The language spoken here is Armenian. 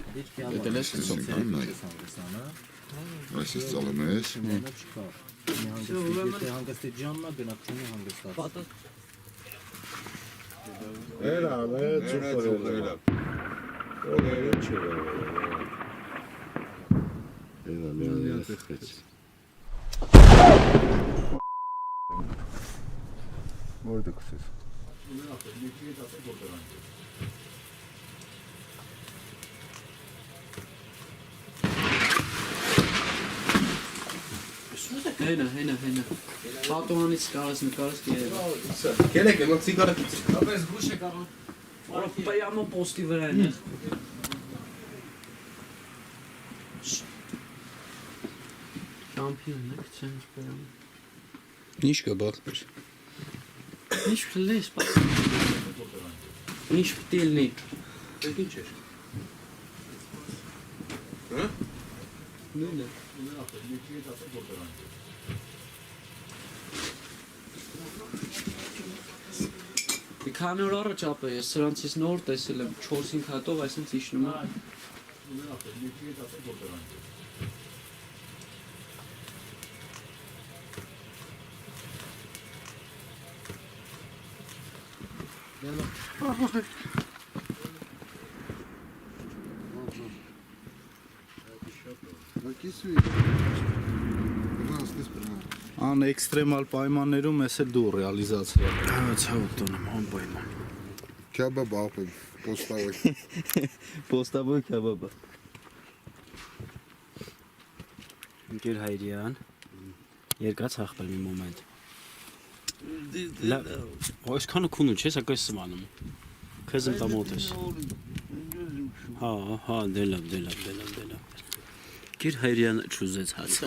Եթե լես կսոն կան նայ։ Այսպես ծալում ես։ Հանգստի ջաննա գնաք չունի հանգստած։ Էլա, ծուխը։ Օլերը չէ։ Էլա, լեզի խեց։ Որտե կսես։ Հենա։ Պատոհանից կարաս նկարս կերել։ Կերեք, եմը ցիգարը կիցի։ Ապես գուշ է կարող։ Պայամո պոստի վրա են։ Շամպիոն եք չենք պայամ։ Ինչ կա բախտեր։ Ինչ կլես պաս։ Ինչ պտիլնի։ Դեք ինչ էր։ Հա։ Նույնը։ Քանի օր առաջ ապա ես սրանցից նոր տեսել եմ 4-5 հատով այսինքն իջնում եմ։ Ան էքստրեմալ պայմաններում ես էլ դու ռեալիզացրել։ Ցավտոնեմ անպայման։ Kebab ապեմ, պոստավոյ։ Պոստաբոյ քեբաբը։ Ընկեր Հայրյան, երկրաց հաղբել մի մոմենտ։ Այսքանը քունու չես, ակայս սմանում։ Քեզ ընտա մոտ ես։ Հա, դելավ։ Ընկեր Հայրյան չուզեց հացը։